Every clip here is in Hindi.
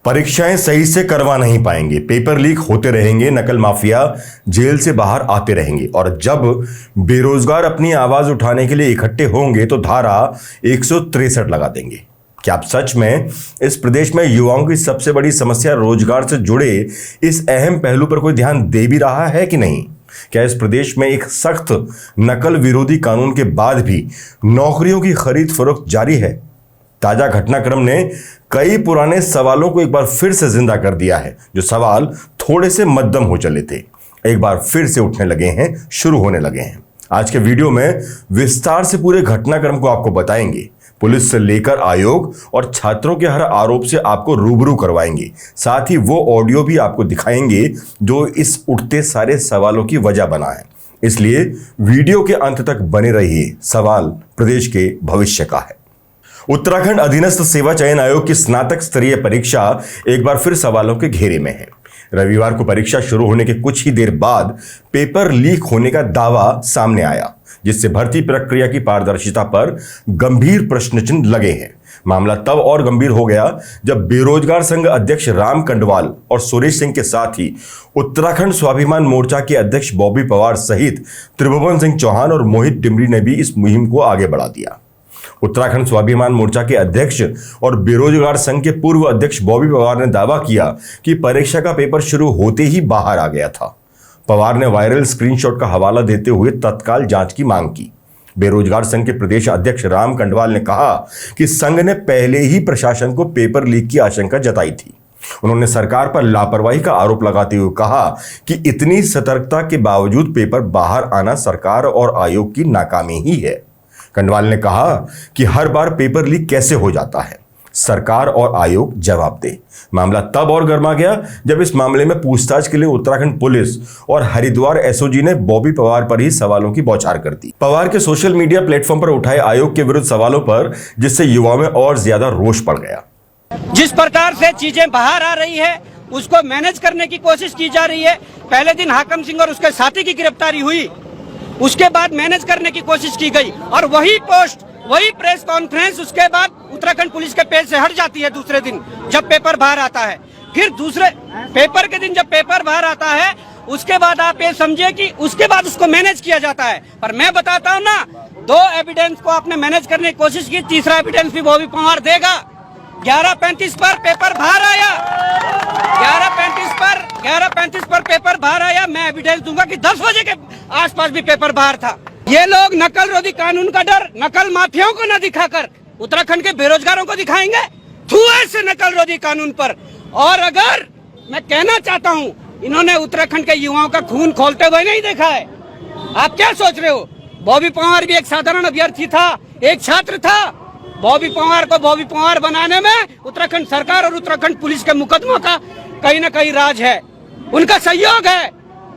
परीक्षाएं सही से करवा नहीं पाएंगे, पेपर लीक होते रहेंगे, नकल माफिया जेल से बाहर आते रहेंगे और जब बेरोजगार अपनी आवाज उठाने के लिए इकट्ठे होंगे तो धारा 163 लगा देंगे। क्या आप सच में इस प्रदेश में युवाओं की सबसे बड़ी समस्या रोजगार से जुड़े इस अहम पहलू पर कोई ध्यान दे भी रहा है कि नहीं? क्या इस प्रदेश में एक सख्त नकल विरोधी कानून के बाद भी नौकरियों की खरीद फरोख्त जारी है? ताजा घटनाक्रम ने कई पुराने सवालों को एक बार फिर से जिंदा कर दिया है। जो सवाल थोड़े से मद्दम हो चले थे, एक बार फिर से उठने लगे हैं, शुरू होने लगे हैं। आज के वीडियो में विस्तार से पूरे घटनाक्रम को आपको बताएंगे। पुलिस से लेकर आयोग और छात्रों के हर आरोप से आपको रूबरू करवाएंगे। साथ ही वो ऑडियो भी आपको दिखाएंगे जो इस उठते सारे सवालों की वजह बना है। इसलिए वीडियो के अंत तक बने रहिए। सवाल प्रदेश के भविष्य का है। उत्तराखंड अधीनस्थ सेवा चयन आयोग की स्नातक स्तरीय परीक्षा एक बार फिर सवालों के घेरे में है। रविवार को परीक्षा शुरू होने के कुछ ही देर बाद पेपर लीक होने का दावा सामने आया, जिससे भर्ती प्रक्रिया की पारदर्शिता पर गंभीर प्रश्न चिन्ह लगे हैं। मामला तब और गंभीर हो गया जब बेरोजगार संघ अध्यक्ष राम कंडवाल और सुरेश सिंह के साथ ही उत्तराखंड स्वाभिमान मोर्चा के अध्यक्ष बॉबी पवार सहित त्रिभुवन सिंह चौहान और मोहित टिमरी ने भी इस मुहिम को आगे बढ़ा दिया। उत्तराखंड स्वाभिमान मोर्चा के अध्यक्ष और बेरोजगार संघ के पूर्व अध्यक्ष बॉबी पवार ने दावा किया कि परीक्षा का पेपर शुरू होते ही बाहर आ गया था। पवार ने वायरल स्क्रीनशॉट का हवाला देते हुए तत्काल जांच की मांग की। बेरोजगार संघ के प्रदेश अध्यक्ष राम कंडवाल ने कहा कि संघ ने पहले ही प्रशासन को पेपर लीक की आशंका जताई थी। उन्होंने सरकार पर लापरवाही का आरोप लगाते हुए कहा कि इतनी सतर्कता के बावजूद पेपर बाहर आना सरकार और आयोग की नाकामी ही है। कंडवाल ने कहा कि हर बार पेपर लीक कैसे हो जाता है, सरकार और आयोग जवाब दे। मामला तब और गर्मा गया जब इस मामले में पूछताछ के लिए उत्तराखंड पुलिस और हरिद्वार एसओजी ने बॉबी पवार पर ही सवालों की बौछार कर दी। पवार के सोशल मीडिया प्लेटफॉर्म पर उठाए आयोग के विरुद्ध सवालों पर, जिससे युवाओं में और ज्यादा रोष बढ़ गया। जिस प्रकार से चीजें बाहर आ रही है उसको मैनेज करने की कोशिश की जा रही है। पहले दिन हाकम सिंह और उसके साथी की गिरफ्तारी हुई, उसके बाद मैनेज करने की कोशिश की गई और वही पोस्ट, वही प्रेस कॉन्फ्रेंस उसके बाद उत्तराखंड पुलिस के पेज से हट जाती है दूसरे दिन जब पेपर बाहर आता है। फिर दूसरे पेपर के दिन जब पेपर बाहर आता है उसके बाद आप ये समझिए कि उसके बाद उसको मैनेज किया जाता है। पर मैं बताता हूँ ना, 2 एविडेंस को आपने मैनेज करने की कोशिश की, तीसरा एविडेंस भी बॉबी पवार देगा। 11:35 पर पेपर बाहर आया, 11:35 पर पेपर बाहर आया। मैं एविडेंस दूंगा कि 10 बजे के आसपास भी पेपर बाहर था। ये लोग नकल रोधी कानून का डर नकल माफियाओं को न दिखाकर उत्तराखंड के बेरोजगारों को दिखाएंगे धुएं से नकल रोधी कानून पर। और अगर मैं कहना चाहता हूँ, इन्होंने उत्तराखंड के युवाओं का खून खोलते हुए नहीं देखा है। आप क्या सोच रहे हो? बॉबी पवार भी एक साधारण अभ्यर्थी था, एक छात्र था। बॉबी पवार को बॉबी पवार बनाने में उत्तराखंड सरकार और उत्तराखंड पुलिस के मुकदमों का कहीं ना कहीं राज है, उनका सहयोग है,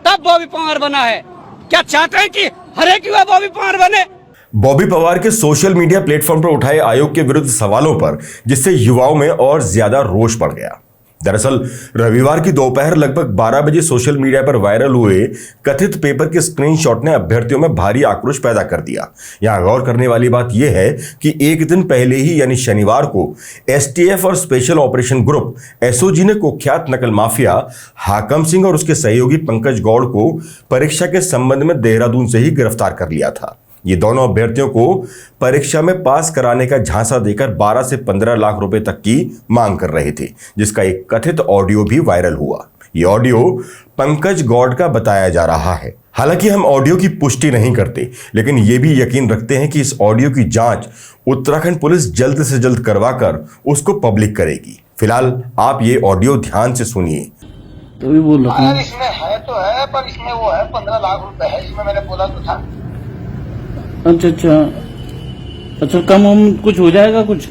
तब बॉबी पवार बना है। क्या चाहते हैं कि हर एक युवा बॉबी पवार बने? बॉबी पवार के सोशल मीडिया प्लेटफॉर्म पर उठाए आयोग के विरुद्ध सवालों पर, जिससे युवाओं में और ज्यादा रोष बढ़ गया। दरअसल रविवार की दोपहर लगभग 12 बजे सोशल मीडिया पर वायरल हुए कथित पेपर के स्क्रीनशॉट ने अभ्यर्थियों में भारी आक्रोश पैदा कर दिया। यहां गौर करने वाली बात यह है कि एक दिन पहले ही यानी शनिवार को एसटीएफ और स्पेशल ऑपरेशन ग्रुप एसओजी ने कुख्यात नकल माफिया हाकम सिंह और उसके सहयोगी पंकज गौड़ को परीक्षा के संबंध में देहरादून से ही गिरफ्तार कर लिया था। ये दोनों अभ्यर्थियों को परीक्षा में पास कराने का झांसा देकर 12 से 15 लाख रुपए तक की मांग कर रहे थे, जिसका एक कथित ऑडियो भी वायरल हुआ। ये ऑडियो पंकज गौड़ का बताया जा रहा है। हालांकि हम ऑडियो की पुष्टि नहीं करते, लेकिन ये भी यकीन रखते हैं कि इस ऑडियो की जांच उत्तराखंड पुलिस जल्द से जल्द करवाकर उसको पब्लिक करेगी। फिलहाल आप ये ऑडियो ध्यान से सुनिए। तो भी बोल रहा हूँ, इसमें है तो है, पर इसमें वो है 15 लाख रुपए है, इसमें मैंने बोला तो था। अच्छा, कम कुछ हो जाएगा कुछ?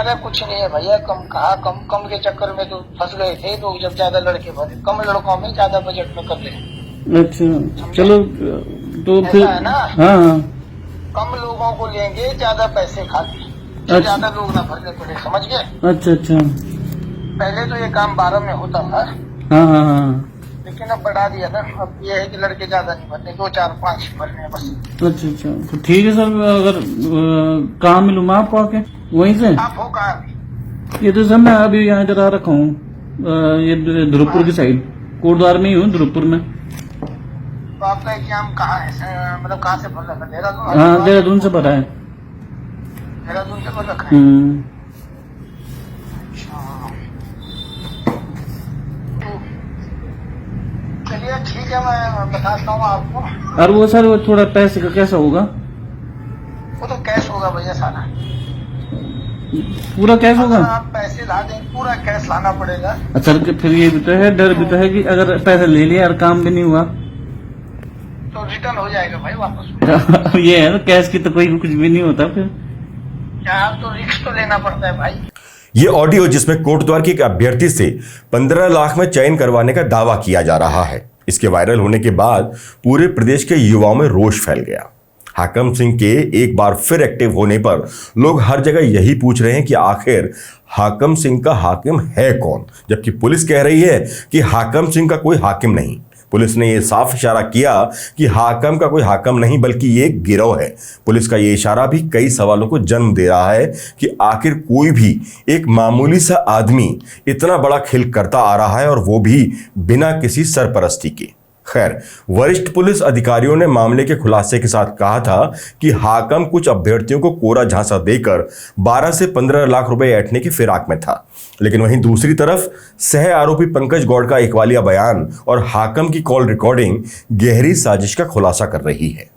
अरे कुछ नहीं है भैया, कम कहा, कम के चक्कर में तो फंस गए थे। तो जब ज्यादा लड़के भरे, कम लड़कों में ज्यादा बजट में कर ले। अच्छा चलो, तो फिर है ना, हाँ, कम लोगों को लेंगे, ज्यादा पैसे खाते, ज्यादा लोग ना भरने पड़े, समझ गए? अच्छा। पहले तो ये काम 12 में होता था, हाँ, लेकिन अब बढ़ा दिया ना। अब ये है कि लड़के ज्यादा नहीं भरते, 2, 4, 5 भरने हैं बस। अच्छा, तो ठीक है सर। अगर कहाँ मिलूँ मैं आपको आके? वहीं से आप हो कहाँ? ये तो सर मैं अभी यहाँ इधर आ रखा हूँ, ये ध्रुवपुर की साइड, कोटद्वार में ही हूँ, ध्रुवपुर में। तो आपका एग्जाम कहाँ है, मतलब कहाँ से भर रखा है? देहरादून? हाँ, देहरादून से भरा है। देहरादून से भर रखा है। चलिए ठीक है, मैं बताता हूँ आपको। और वो सर वो थोड़ा पैसे का कैसा होगा? वो तो कैश होगा भैया, सारा पूरा कैश होगा? अगर आप पैसे ला दें, पूरा कैश लाना पड़ेगा। अच्छा, फिर ये भी तो है, डर भी तो है कि अगर पैसे ले लिया और काम भी नहीं हुआ तो रिटर्न हो जाएगा भाई वापस। ये है ना, कैश की तो कोई कुछ भी नहीं होता फिर। यार तो रिस्क तो लेना पड़ता है भाई। ये ऑडियो जिसमें कोटद्वार की एक अभ्यर्थी से 15 लाख में चयन करवाने का दावा किया जा रहा है, इसके वायरल होने के बाद पूरे प्रदेश के युवाओं में रोष फैल गया। हाकम सिंह के एक बार फिर एक्टिव होने पर लोग हर जगह यही पूछ रहे हैं कि आखिर हाकम सिंह का हाकिम है कौन, जबकि पुलिस कह रही है कि हाकम सिंह का कोई हाकिम नहीं। पुलिस ने यह साफ इशारा किया कि हाकम का कोई हाकम नहीं बल्कि ये एक गिरोह है। पुलिस का यह इशारा भी कई सवालों को जन्म दे रहा है कि आखिर कोई भी एक मामूली सा आदमी इतना बड़ा खेल करता आ रहा है और वो भी बिना किसी सरपरस्ती के। खैर, वरिष्ठ पुलिस अधिकारियों ने मामले के खुलासे के साथ कहा था कि हाकम कुछ अभ्यर्थियों को कोरा झांसा देकर 12 से 15 लाख रुपए ऐंठने की फिराक में था। लेकिन वहीं दूसरी तरफ सह आरोपी पंकज गौड़ का एकवालिया बयान और हाकम की कॉल रिकॉर्डिंग गहरी साजिश का खुलासा कर रही है।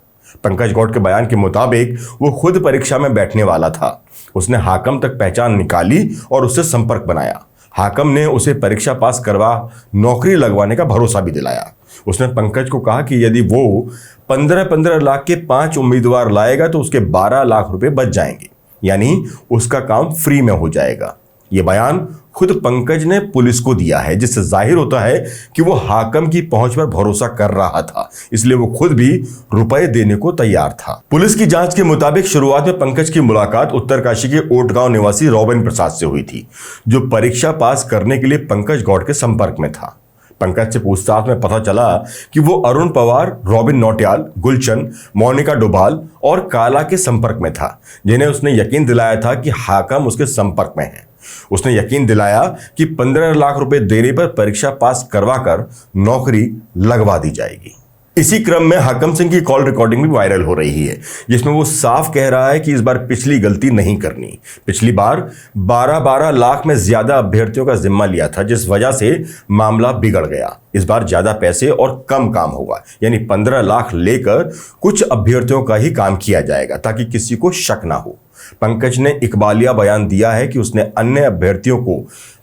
पंकज गौड़ के बयान के मुताबिक वो खुद परीक्षा में बैठने वाला था। उसने हाकम तक पहचान निकाली और उससे संपर्क बनाया। हाकम ने उसे परीक्षा पास करवा नौकरी लगवाने का भरोसा भी दिलाया। उसने पंकज को कहा कि यदि वो 15-15 लाख के 5 उम्मीदवार लाएगा तो उसके 12 लाख रुपए बच जाएंगे, यानी उसका काम फ्री में हो जाएगा। ये बयान खुद पंकज ने पुलिस को दिया है, जिससे जाहिर होता है कि वो हाकम की पहुंच पर भरोसा कर रहा था, इसलिए वो खुद भी रुपए देने को तैयार था। पुलिस की जांच के मुताबिक शुरुआत में पंकज की मुलाकात उत्तरकाशी के ओटगांव निवासी रॉबिन प्रसाद से हुई थी, जो परीक्षा पास करने के लिए पंकज गौड़ के संपर्क में था। पंकज से पूछताछ में पता चला कि वो अरुण पवार, रॉबिन नौटियाल, गुलशन, मोनिका डोभाल और काला के संपर्क में था, जिन्हें उसने यकीन दिलाया था कि हाकम उसके संपर्क में है। उसने यकीन दिलाया कि 15 लाख रुपए देने पर परीक्षा पास करवाकर नौकरी लगवा दी जाएगी। इसी क्रम में हाकम सिंह की कॉल रिकॉर्डिंग भी वायरल हो रही है, जिसमें वो साफ कह रहा है कि इस बार पिछली गलती नहीं करनी। पिछली बार 12-12 लाख में ज्यादा अभ्यर्थियों का जिम्मा लिया था, जिस वजह से मामला बिगड़ गया। इस बार ज्यादा पैसे और कम काम होगा, यानी 15 लाख लेकर कुछ अभ्यर्थियों का ही काम किया जाएगा ताकि किसी को शक ना हो। पंकज ने इकबालिया बयान दिया है कि उसने अन्य अभ्यर्थियों को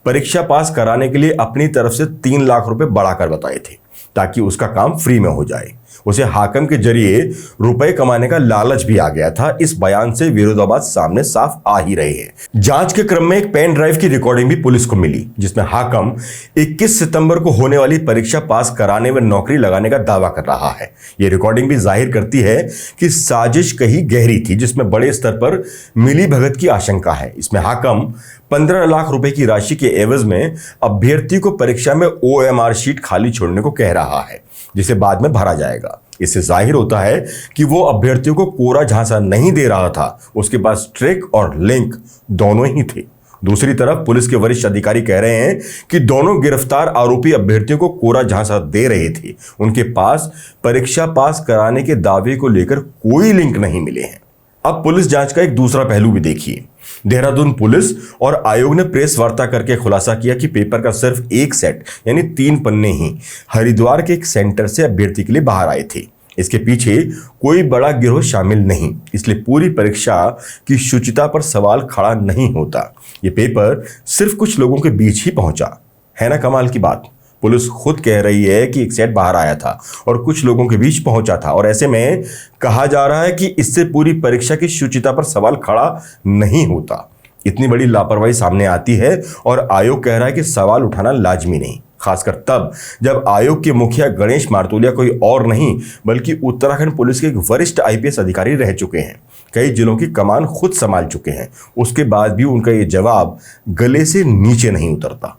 परीक्षा पास कराने के लिए अपनी तरफ से 3 लाख रुपए बढ़ाकर बताए थे ताकि उसका काम फ्री में हो जाए। उसे हाकम के जरिए रुपए कमाने का लालच भी आ गया था। इस बयान से विरोधाभास सामने साफ आ ही रहे हैं। जांच के क्रम में एक पेन ड्राइव की रिकॉर्डिंग भी पुलिस को मिली, जिसमें हाकम 21 सितंबर को होने वाली परीक्षा पास कराने में नौकरी लगाने का दावा कर रहा है। यह रिकॉर्डिंग भी जाहिर करती है कि साजिश कहीं गहरी थी, जिसमें बड़े स्तर पर मिली भगत की आशंका है। इसमें हाकम 15 लाख रुपए की राशि के एवज में अभ्यर्थी को परीक्षा में OMR शीट खाली छोड़ने को कह रहा है, जिसे बाद में भरा जाएगा। इससे जाहिर होता है कि वो अभ्यर्थियों को कोरा झांसा नहीं दे रहा था, उसके पास ट्रिक और लिंक दोनों ही थे। दूसरी तरफ पुलिस के वरिष्ठ अधिकारी कह रहे हैं कि दोनों गिरफ्तार आरोपी अभ्यर्थियों को कोरा झांसा दे रहे थे। उनके पास परीक्षा पास कराने के दावे को लेकर कोई लिंक नहीं मिले हैं। अब पुलिस जांच का एक दूसरा पहलू भी देखिए। देहरादून पुलिस और आयोग ने प्रेस वार्ता करके खुलासा किया कि पेपर का सिर्फ एक सेट यानी 3 पन्ने ही हरिद्वार के एक सेंटर से अभ्यर्थी के लिए बाहर आए थे। इसके पीछे कोई बड़ा गिरोह शामिल नहीं, इसलिए पूरी परीक्षा की शुचिता पर सवाल खड़ा नहीं होता। ये पेपर सिर्फ कुछ लोगों के बीच ही पहुंचा है ना, कमाल की बात। पुलिस खुद कह रही है कि एक सेट बाहर आया था और कुछ लोगों के बीच पहुंचा था, और ऐसे में कहा जा रहा है कि इससे पूरी परीक्षा की शुचिता पर सवाल खड़ा नहीं होता। इतनी बड़ी लापरवाही सामने आती है और आयोग कह रहा है कि सवाल उठाना लाजमी नहीं, खासकर तब जब आयोग के मुखिया गणेश मार्तोलिया कोई और नहीं बल्कि उत्तराखंड पुलिस के एक वरिष्ठ IPS अधिकारी रह चुके हैं, कई जिलों की कमान खुद संभाल चुके हैं। उसके बाद भी उनका ये जवाब गले से नीचे नहीं उतरता।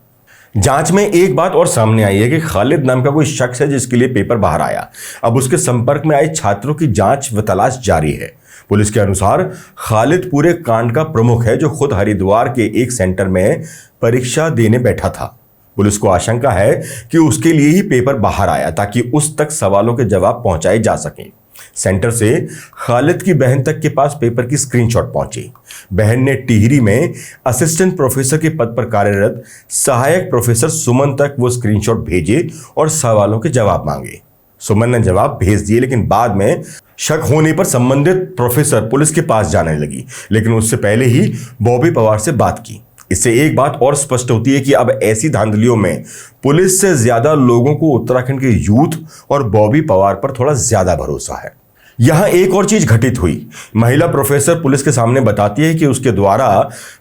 जांच में एक बात और सामने आई है कि खालिद नाम का कोई शख्स है जिसके लिए पेपर बाहर आया। अब उसके संपर्क में आए छात्रों की जांच व तलाश जारी है। पुलिस के अनुसार खालिद पूरे कांड का प्रमुख है, जो खुद हरिद्वार के एक सेंटर में परीक्षा देने बैठा था। पुलिस को आशंका है कि उसके लिए ही पेपर बाहर आया ताकि उस तक सवालों के जवाब पहुंचाए जा सकें। सेंटर से खालिद की बहन तक के पास पेपर की स्क्रीनशॉट पहुंची। बहन ने टिहरी में असिस्टेंट प्रोफेसर के पद पर कार्यरत सहायक प्रोफेसर सुमन तक वो स्क्रीनशॉट भेजे और सवालों के जवाब मांगे। सुमन ने जवाब भेज दिए, लेकिन बाद में शक होने पर संबंधित प्रोफेसर पुलिस के पास जाने लगी, लेकिन उससे पहले ही बॉबी पवार से बात की। इससे एक बात और स्पष्ट होती है कि अब ऐसी धांधलियों में पुलिस से ज्यादा लोगों को उत्तराखंड के यूथ और बॉबी पवार पर थोड़ा ज्यादा भरोसा है। यहां एक और चीज घटित हुई। महिला प्रोफेसर पुलिस के सामने बताती है कि उसके द्वारा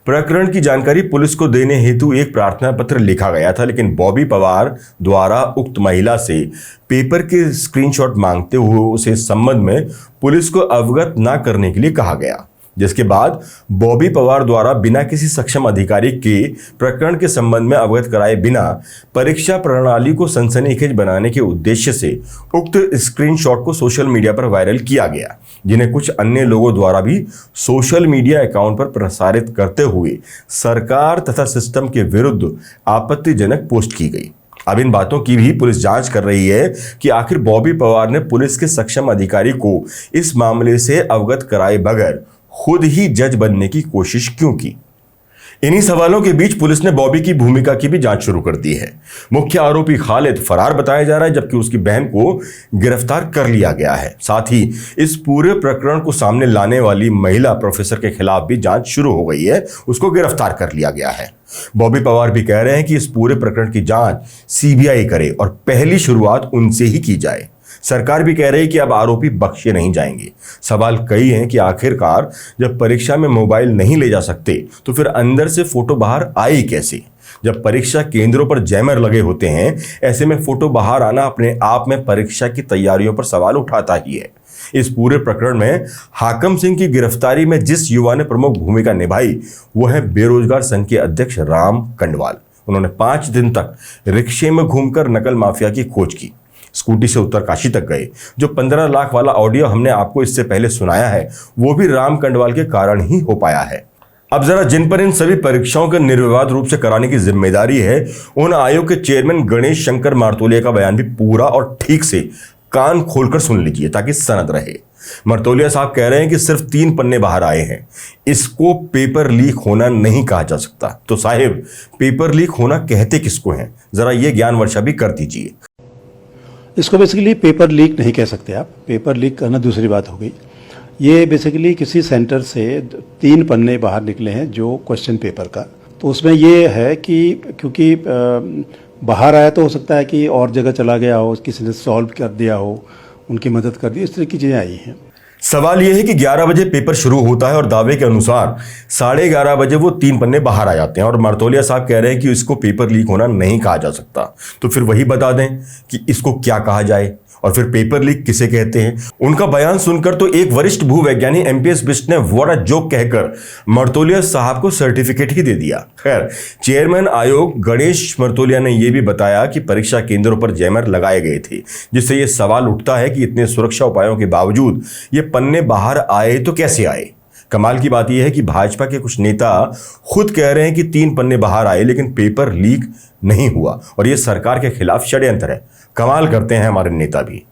प्रकरण की जानकारी पुलिस को देने हेतु एक प्रार्थना पत्र लिखा गया था, लेकिन बॉबी पवार द्वारा उक्त महिला से पेपर के स्क्रीनशॉट मांगते हुए उसे इस संबंध में पुलिस को अवगत न करने के लिए कहा गया, जिसके बाद बॉबी पवार द्वारा बिना किसी सक्षम अधिकारी के प्रकरण के संबंध में अवगत कराए बिना परीक्षा प्रणाली को सनसनीखेज बनाने के उद्देश्य से उक्त स्क्रीनशॉट को सोशल मीडिया पर वायरल किया गया, जिन्हें कुछ अन्य लोगों द्वारा भी सोशल मीडिया अकाउंट पर प्रसारित करते हुए सरकार तथा सिस्टम के विरुद्ध आपत्तिजनक पोस्ट की गई। अब इन बातों की भी पुलिस जांच कर रही है कि आखिर बॉबी पवार ने पुलिस के सक्षम अधिकारी को इस मामले से अवगत कराए बगैर खुद ही जज बनने की कोशिश क्यों की। इन्हीं सवालों के बीच पुलिस ने बॉबी की भूमिका की भी जांच शुरू कर दी है। मुख्य आरोपी खालिद फरार बताया जा रहा है, जबकि उसकी बहन को गिरफ्तार कर लिया गया है। साथ ही इस पूरे प्रकरण को सामने लाने वाली महिला प्रोफेसर के खिलाफ भी जांच शुरू हो गई है, उसको गिरफ्तार कर लिया गया है। बॉबी पवार भी कह रहे हैं कि इस पूरे प्रकरण की जांच सीबीआई करे और पहली शुरुआत उनसे ही की जाए। सरकार भी कह रही है कि अब आरोपी बख्शे नहीं जाएंगे। सवाल कई हैं कि आखिरकार जब परीक्षा में मोबाइल नहीं ले जा सकते तो फिर अंदर से फोटो बाहर आई कैसे? जब परीक्षा केंद्रों पर जैमर लगे होते हैं, ऐसे में फोटो बाहर आना अपने आप में परीक्षा की तैयारियों पर सवाल उठाता ही है। इस पूरे प्रकरण में हाकम सिंह की गिरफ्तारी में जिस युवा ने प्रमुख भूमिका निभाई वो है बेरोजगार संघ के अध्यक्ष राम कंडवाल। उन्होंने 5 दिन तक रिक्शे में घूमकर नकल माफिया की खोज की, स्कूटी से उत्तरकाशी तक गए। जो 15 लाख वाला ऑडियो हमने आपको इससे पहले सुनाया है वो भी राम कंडवाल के कारण ही हो पाया है। अब जरा जिन पर इन सभी परीक्षाओं के निर्विवाद रूप से कराने की जिम्मेदारी है, उन आयोग के चेयरमैन गणेश शंकर मारतोलिया का बयान भी पूरा और ठीक से कान खोलकर सुन लीजिए ताकि सनद रहे। मरतोलिया साहब कह रहे हैं कि सिर्फ 3 पन्ने बाहर आए हैं, इसको पेपर लीक होना नहीं कहा जा सकता। तो साहिब, पेपर लीक होना कहते किसको हैं? जरा ये ज्ञान वर्षा भी कर दीजिए। इसको बेसिकली पेपर लीक नहीं कह सकते आप, पेपर लीक करना दूसरी बात हो गई। ये बेसिकली किसी सेंटर से 3 पन्ने बाहर निकले हैं जो क्वेश्चन पेपर का, तो उसमें ये है कि क्योंकि बाहर आया तो हो सकता है कि और जगह चला गया हो, किसी ने सॉल्व कर दिया हो, उनकी मदद कर दी, इस तरह की चीज़ें आई हैं। सवाल यह है कि 11 बजे पेपर शुरू होता है और दावे के अनुसार 11:30 बजे वो 3 पन्ने बाहर आ जाते हैं और मरतोलिया साहब कह रहे हैं कि इसको पेपर लीक होना नहीं कहा जा सकता। तो फिर वही बता दें कि इसको क्या कहा जाए और फिर पेपर लीक किसे कहते हैं। उनका बयान सुनकर तो एक वरिष्ठ भूवैज्ञानिक एमपीएस बिष्ट ने व्हाट अ जोक कहकर मरतोलिया साहब को सर्टिफिकेट ही दे दिया। खैर, चेयरमैन आयोग गणेश मरतोलिया ने यह भी बताया कि परीक्षा केंद्रों पर जैमर लगाए गए थे, जिससे यह सवाल उठता है कि इतने सुरक्षा उपायों के बावजूद ये पन्ने बाहर आए तो कैसे आए। कमाल की बात यह है कि भाजपा के कुछ नेता खुद कह रहे हैं कि 3 पन्ने बाहर आए लेकिन पेपर लीक नहीं हुआ और यह सरकार के खिलाफ षड्यंत्र है। कमाल करते हैं हमारे नेता भी।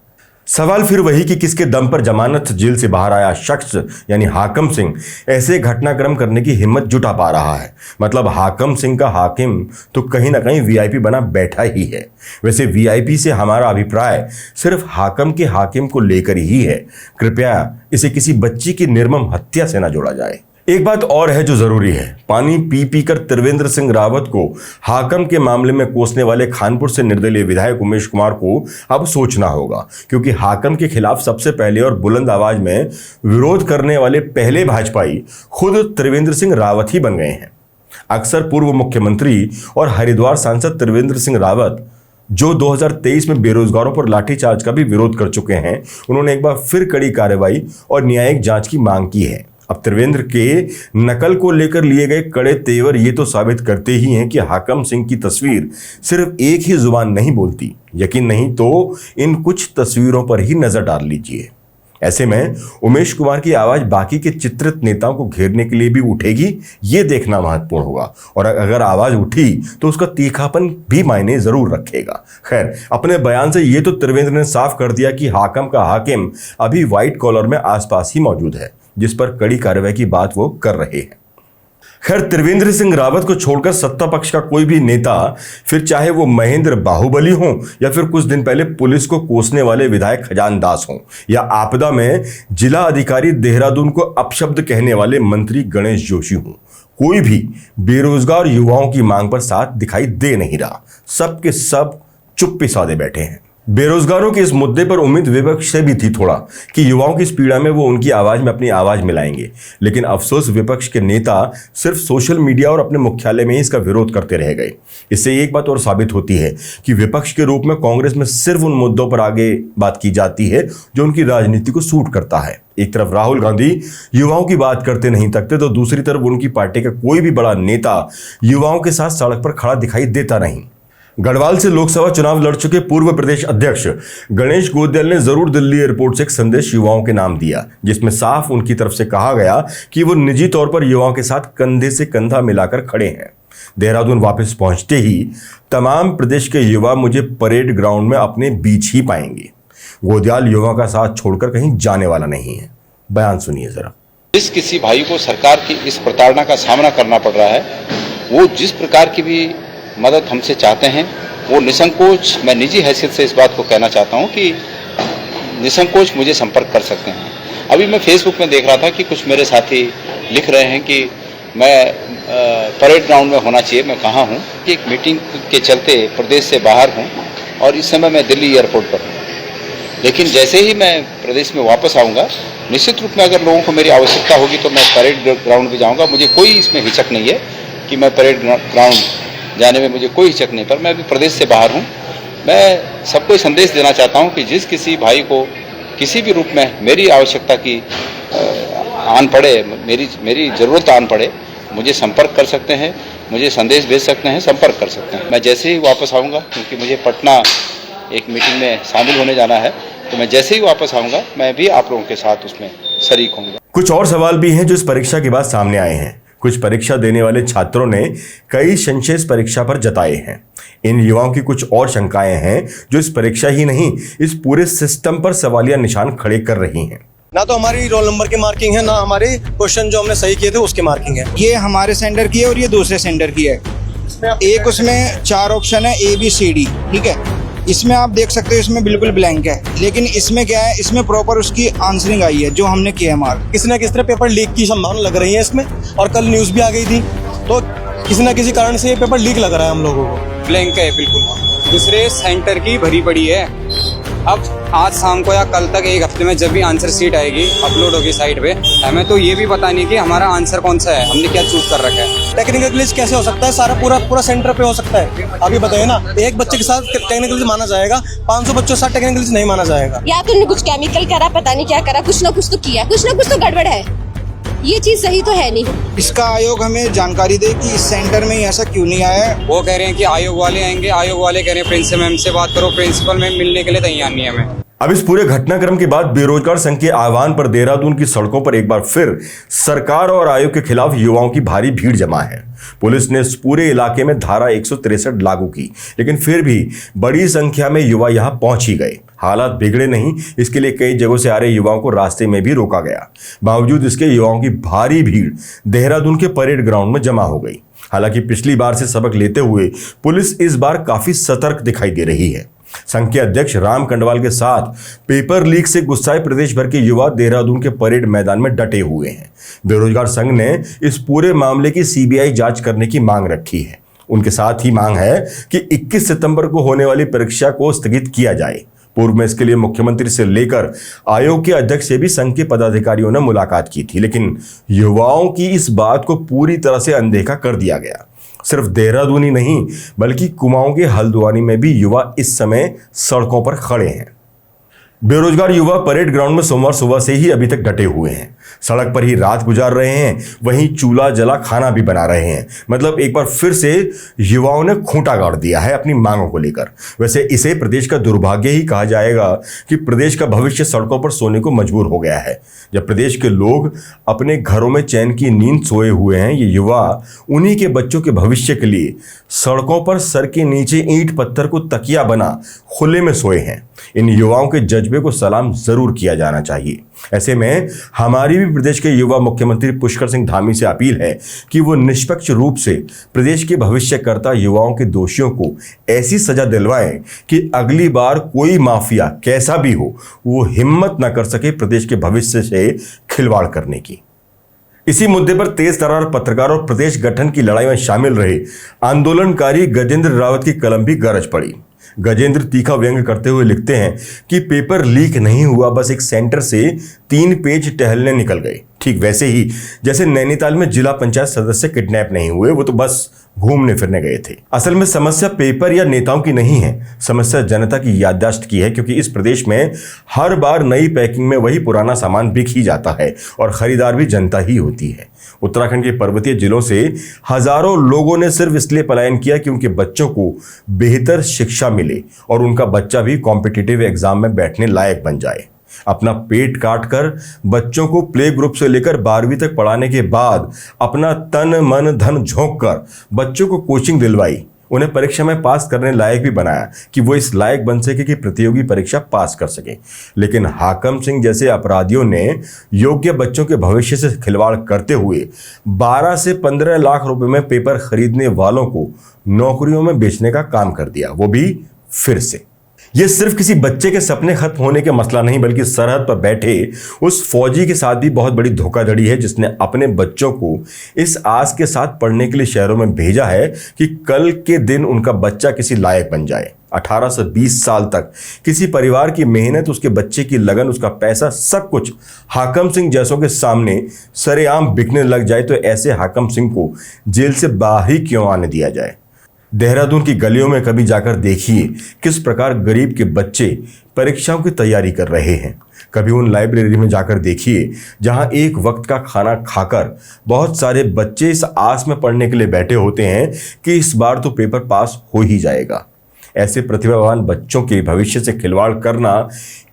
सवाल फिर वही कि किसके दम पर जमानत जेल से बाहर आया शख्स यानी हाकम सिंह ऐसे घटनाक्रम करने की हिम्मत जुटा पा रहा है। मतलब हाकम सिंह का हाकिम तो कहीं ना कहीं वीआईपी बना बैठा ही है। वैसे वीआईपी से हमारा अभिप्राय सिर्फ हाकम के हाकिम को लेकर ही है। कृपया इसे किसी बच्ची की निर्मम हत्या से न जोड़ा जाए। एक बात और है जो जरूरी है, पानी पी पी कर त्रिवेंद्र सिंह रावत को हाकम के मामले में कोसने वाले खानपुर से निर्दलीय विधायक उमेश कुमार को अब सोचना होगा, क्योंकि हाकम के खिलाफ सबसे पहले और बुलंद आवाज में विरोध करने वाले पहले भाजपाई खुद त्रिवेंद्र सिंह रावत ही बन गए हैं। अक्सर पूर्व मुख्यमंत्री और हरिद्वार सांसद त्रिवेंद्र सिंह रावत जो 2023 में बेरोजगारों पर लाठीचार्ज का भी विरोध कर चुके हैं, उन्होंने एक बार फिर कड़ी कार्रवाई और न्यायिक जांच की मांग की है। अब त्रिवेंद्र के नकल को लेकर लिए गए कड़े तेवर ये तो साबित करते ही हैं कि हाकम सिंह की तस्वीर सिर्फ एक ही जुबान नहीं बोलती। यकीन नहीं तो इन कुछ तस्वीरों पर ही नजर डाल लीजिए। ऐसे में उमेश कुमार की आवाज बाकी के चित्रित नेताओं को घेरने के लिए भी उठेगी, ये देखना महत्वपूर्ण होगा। और अगर आवाज उठी तो उसका तीखापन भी मायने जरूर रखेगा। खैर, अपने बयान से ये तो त्रिवेंद्र ने साफ कर दिया कि हाकम का हाकिम अभी व्हाइट कॉलर में आसपास ही मौजूद है, जिस पर कड़ी कार्रवाई की बात वो कर रहे हैं। खैर, त्रिवेंद्र सिंह रावत को छोड़कर सत्ता पक्ष का कोई भी नेता, फिर चाहे वो महेंद्र बाहुबली हो या फिर कुछ दिन पहले पुलिस को कोसने वाले विधायक खजान दास हो या आपदा में जिला अधिकारी देहरादून को अपशब्द कहने वाले मंत्री गणेश जोशी हो, कोई भी बेरोजगार युवाओं की मांग पर साथ दिखाई दे नहीं रहा। सब के सब चुप्पी साधे बैठे हैं। बेरोजगारों के इस मुद्दे पर उम्मीद विपक्ष से भी थी थोड़ा कि युवाओं की इस पीड़ा में वो उनकी आवाज में अपनी आवाज मिलाएंगे, लेकिन अफसोस विपक्ष के नेता सिर्फ सोशल मीडिया और अपने मुख्यालय में ही इसका विरोध करते रह गए। इससे एक बात और साबित होती है कि विपक्ष के रूप में कांग्रेस में सिर्फ उन मुद्दों पर आगे बात की जाती है जो उनकी राजनीति को सूट करता है। एक तरफ राहुल गांधी युवाओं की बात करते नहीं थकते, तो दूसरी तरफ उनकी पार्टी का कोई भी बड़ा नेता युवाओं के साथ सड़क पर खड़ा दिखाई देता नहीं। गढ़वाल से लोकसभा चुनाव लड़ चुके पूर्व प्रदेश अध्यक्ष गणेश गोंदियाल ने जरूर दिल्ली एयरपोर्ट से एक संदेश युवाओं के नाम दिया, जिसमें साफ उनकी तरफ से कहा गया कि वो निजी तौर पर युवाओं के साथ कंधे से कंधा मिलाकर खड़े हैं। देहरादून वापस पहुंचते ही तमाम प्रदेश के युवा मुझे परेड ग्राउंड में अपने बीच ही पाएंगे। गोंदियाल युवाओं का साथ छोड़कर कहीं जाने वाला नहीं है। बयान सुनिए जरा। जिस किसी भाई को सरकार की इस प्रताड़ना का सामना करना पड़ रहा है, वो जिस प्रकार की भी मदद हमसे चाहते हैं, वो निसंकोच, मैं निजी हैसियत से इस बात को कहना चाहता हूं कि निसंकोच मुझे संपर्क कर सकते हैं। अभी मैं फेसबुक में देख रहा था कि कुछ मेरे साथी लिख रहे हैं कि मैं परेड ग्राउंड में होना चाहिए, मैं कहाँ हूँ कि एक मीटिंग के चलते प्रदेश से बाहर हूँ और इस समय मैं दिल्ली एयरपोर्ट पर हूँ। लेकिन जैसे ही मैं प्रदेश में वापस आऊँगा, निश्चित रूप में अगर लोगों को मेरी आवश्यकता होगी तो मैं परेड ग्राउंड पर जाऊँगा। मुझे कोई इसमें हिचक नहीं है कि मैं परेड ग्राउंड जाने में मुझे कोई हिचक नहीं, पर मैं अभी प्रदेश से बाहर हूँ। मैं सबको संदेश देना चाहता हूँ कि जिस किसी भाई को किसी भी रूप में मेरी आवश्यकता की आन पड़े, मेरी ज़रूरत आन पड़े, मुझे संपर्क कर सकते हैं, मुझे संदेश भेज सकते हैं, संपर्क कर सकते हैं। मैं जैसे ही वापस आऊँगा, क्योंकि मुझे पटना एक मीटिंग में शामिल होने जाना है, तो मैं जैसे ही वापस आऊँगा मैं भी आप लोगों के साथ उसमें शरीक होऊंगा। कुछ और सवाल भी हैं जो इस परीक्षा के बाद सामने आए हैं। कुछ परीक्षा देने वाले छात्रों ने कई संशय इस परीक्षा पर जताए हैं। इन युवाओं की कुछ और शंकाएं हैं जो इस परीक्षा ही नहीं, इस पूरे सिस्टम पर सवालिया निशान खड़े कर रही हैं। ना तो हमारी रोल नंबर की मार्किंग है, ना हमारे क्वेश्चन जो हमने सही किए थे उसकी मार्किंग है। ये हमारे सेंटर की है और ये दूसरे सेंटर की है। एक उसमें 4 ऑप्शन है, ABCD, ठीक है। इसमें आप देख सकते हो इसमें बिल्कुल ब्लैंक है, लेकिन इसमें क्या है, इसमें प्रॉपर उसकी आंसरिंग आई है जो हमने किया है मार्क। किसी न किसी तरह पेपर लीक की संभावना लग रही है इसमें, और कल न्यूज़ भी आ गई थी, तो किसी न किसी कारण से ये पेपर लीक लग रहा है हम लोगों को। ब्लैंक है बिल्कुल, दूसरे सेंटर की भरी पड़ी है। अब आज शाम को या कल तक, एक हफ्ते में जब भी आंसर शीट आएगी, अपलोड होगी साइट पे, हमें तो ये भी पता नहीं कि हमारा आंसर कौन सा है, हमने क्या चूज कर रखा है। टेक्निकल ग्लिच कैसे हो सकता है? सारा पूरा सेंटर पे हो सकता है। अभी बताइए ना, एक बच्चे के साथ टेक्निकल ग्लिच माना जाएगा, 500 बच्चों के साथ टेक्निकल ग्लिच नहीं माना जाएगा। या तो उन्होंने कुछ केमिकल करा, पता नहीं क्या करा, कुछ ना कुछ तो किया, कुछ ना कुछ तो गड़बड़ है, ये चीज सही तो है नहीं। इसका आयोग हमें जानकारी दे कि इस सेंटर में ऐसा क्यों नहीं आया है। वो कह रहे हैं कि आयोग वाले आएंगे, आयोग वाले कह रहे हैं प्रिंसिपल मैम से बात करो, प्रिंसिपल मैम मिलने के लिए तैयार नहीं है हमें। अब इस पूरे घटनाक्रम के बाद बेरोजगार संघ के आह्वान पर देहरादून की सड़कों पर एक बार फिर सरकार और आयोग के खिलाफ युवाओं की भारी भीड़ जमा है। पुलिस ने इस पूरे इलाके में धारा 163 लागू की, लेकिन फिर भी बड़ी संख्या में युवा यहां पहुंच ही गए। हालात बिगड़े नहीं, इसके लिए कई जगहों से आ रहे युवाओं को रास्ते में भी रोका गया। बावजूद इसके युवाओं की भारी भीड़ देहरादून के परेड ग्राउंड में जमा हो गई। हालांकि पिछली बार से सबक लेते हुए पुलिस इस बार काफी सतर्क दिखाई दे रही है। संघ के अध्यक्ष राम कंडवाल के साथ पेपर लीक से गुस्साए प्रदेश भर के युवा देहरादून के परेड मैदान में डटे हुए हैं। बेरोजगार संघ ने इस पूरे मामले की CBI जांच करने की मांग रखी है। उनके साथ ही मांग है कि 21 सितंबर को होने वाली परीक्षा को स्थगित किया जाए। पूर्व में इसके लिए मुख्यमंत्री से लेकर आयोग के अध्यक्ष से भी संघ के पदाधिकारियों ने मुलाकात की थी, लेकिन युवाओं की इस बात को पूरी तरह से अनदेखा कर दिया गया। सिर्फ देहरादून ही नहीं, बल्कि कुमाऊं के हल्द्वानी में भी युवा इस समय सड़कों पर खड़े हैं। बेरोजगार युवा परेड ग्राउंड में सोमवार सुबह से ही अभी तक डटे हुए हैं। सड़क पर ही रात गुजार रहे हैं, वहीं चूल्हा जला खाना भी बना रहे हैं। मतलब एक बार फिर से युवाओं ने खूंटा गाड़ दिया है अपनी मांगों को लेकर। वैसे इसे प्रदेश का दुर्भाग्य ही कहा जाएगा कि प्रदेश का भविष्य सड़कों पर सोने को मजबूर हो गया है। जब प्रदेश के लोग अपने घरों में चैन की नींद सोए हुए हैं, ये युवा उन्हीं के बच्चों के भविष्य के लिए सड़कों पर सर के नीचे ईंट पत्थर को तकिया बना खुले में सोए हैं। इन युवाओं के जज्बे को सलाम जरूर किया जाना चाहिए। ऐसे में हमारी भी प्रदेश के युवा मुख्यमंत्री पुष्कर सिंह धामी से अपील है कि वो निष्पक्ष रूप से प्रदेश के भविष्यकर्ता युवाओं के दोषियों को ऐसी सजा दिलवाएं कि अगली बार कोई माफिया कैसा भी हो वो हिम्मत न कर सके प्रदेश के भविष्य से खिलवाड़ करने की। इसी मुद्दे पर तेज तर्रार पत्रकार और प्रदेश गठन की लड़ाई में शामिल रहे आंदोलनकारी गजेंद्र रावत की कलम भी गरज पड़ी। गजेंद्र तीखा व्यंग करते हुए लिखते हैं कि पेपर लीक नहीं हुआ, बस एक सेंटर से 3 पेज टहलने निकल गए। ठीक वैसे ही जैसे नैनीताल में जिला पंचायत सदस्य किडनैप नहीं हुए, वो तो बस घूमने फिरने गए थे। असल में समस्या पेपर या नेताओं की नहीं है, समस्या जनता की याददाश्त की है, क्योंकि इस प्रदेश में हर बार नई पैकिंग में वही पुराना सामान बिक ही जाता है और खरीदार भी जनता ही होती है। उत्तराखंड के पर्वतीय जिलों से हजारों लोगों ने सिर्फ इसलिए पलायन किया कि उनके बच्चों को बेहतर शिक्षा मिले और उनका बच्चा भी कॉम्पिटिटिव एग्जाम में बैठने लायक बन जाए। अपना पेट काट कर बच्चों को प्ले ग्रुप से लेकर 12वीं तक पढ़ाने के बाद अपना तन मन धन झोंक कर बच्चों को कोचिंग दिलवाई, उन्हें परीक्षा में पास करने लायक भी बनाया कि वो इस लायक बन सके कि प्रतियोगी परीक्षा पास कर सके। लेकिन हाकम सिंह जैसे अपराधियों ने योग्य बच्चों के भविष्य से खिलवाड़ करते हुए 12 से 15 लाख रुपए में पेपर खरीदने वालों को नौकरियों में बेचने का काम कर दिया, वो भी फिर से। ये सिर्फ किसी बच्चे के सपने खत्म होने के मसला नहीं, बल्कि सरहद पर बैठे उस फौजी के साथ भी बहुत बड़ी धोखाधड़ी है, जिसने अपने बच्चों को इस आस के साथ पढ़ने के लिए शहरों में भेजा है कि कल के दिन उनका बच्चा किसी लायक बन जाए। 18 से 20 साल तक किसी परिवार की मेहनत, उसके बच्चे की लगन, उसका पैसा, सब कुछ हाकम सिंह जैसों के सामने सरेआम बिकने लग जाए तो ऐसे हाकम सिंह को जेल से बाहर ही क्यों आने दिया जाए। देहरादून की गलियों में कभी जाकर देखिए किस प्रकार गरीब के बच्चे परीक्षाओं की तैयारी कर रहे हैं। कभी उन लाइब्रेरी में जाकर देखिए जहां एक वक्त का खाना खाकर बहुत सारे बच्चे इस आस में पढ़ने के लिए बैठे होते हैं कि इस बार तो पेपर पास हो ही जाएगा। ऐसे प्रतिभावान बच्चों के भविष्य से खिलवाड़ करना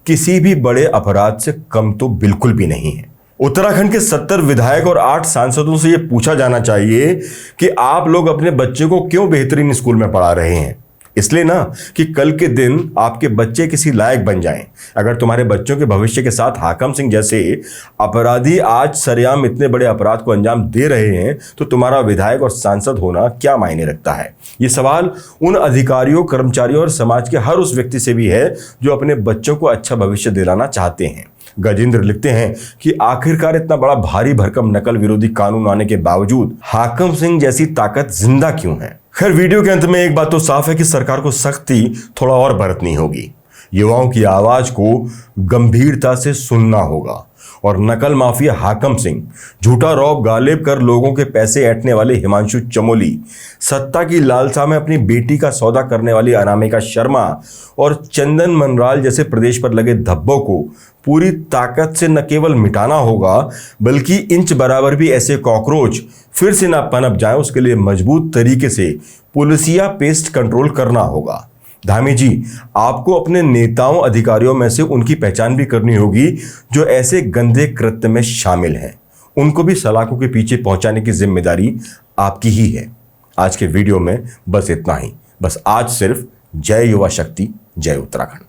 किसी भी बड़े अपराध से कम तो बिल्कुल भी नहीं है। उत्तराखंड के 70 विधायक और 8 सांसदों से यह पूछा जाना चाहिए कि आप लोग अपने बच्चे को क्यों बेहतरीन स्कूल में पढ़ा रहे हैं। इसलिए ना कि कल के दिन आपके बच्चे किसी लायक बन जाएं। अगर तुम्हारे बच्चों के भविष्य के साथ हाकम सिंह जैसे अपराधी आज सरेआम इतने बड़े अपराध को अंजाम दे रहे हैं तो तुम्हारा विधायक और सांसद होना क्या मायने रखता है। ये सवाल उन अधिकारियों, कर्मचारियों और समाज के हर उस व्यक्ति से भी है जो अपने बच्चों को अच्छा भविष्य दिलाना चाहते हैं। गजेंद्र लिखते हैं कि आखिरकार इतना बड़ा भारी भरकम नकल विरोधी कानून आने के बावजूद हाकम सिंह जैसी ताकत जिंदा क्यों है। खैर, वीडियो के अंत में एक बात तो साफ है कि सरकार को सख्ती थोड़ा और बरतनी होगी। युवाओं की आवाज को गंभीरता से सुनना होगा और नकल माफिया हाकम सिंह, झूठा रौब गालिब कर लोगों के पैसे ऐंठने वाले हिमांशु चमोली, सत्ता की लालसा में अपनी बेटी का सौदा करने वाली अनामिका शर्मा और चंदन मनराल जैसे प्रदेश पर लगे धब्बों को पूरी ताकत से न केवल मिटाना होगा बल्कि इंच बराबर भी ऐसे कॉकरोच फिर से ना पनप जाए, उसके लिए मजबूत तरीके से पुलिसिया पेस्ट कंट्रोल करना होगा। धामी जी, आपको अपने नेताओं, अधिकारियों में से उनकी पहचान भी करनी होगी जो ऐसे गंदे कृत्य में शामिल हैं। उनको भी सलाखों के पीछे पहुंचाने की जिम्मेदारी आपकी ही है। आज के वीडियो में बस इतना ही। बस आज सिर्फ जय युवा शक्ति, जय उत्तराखंड।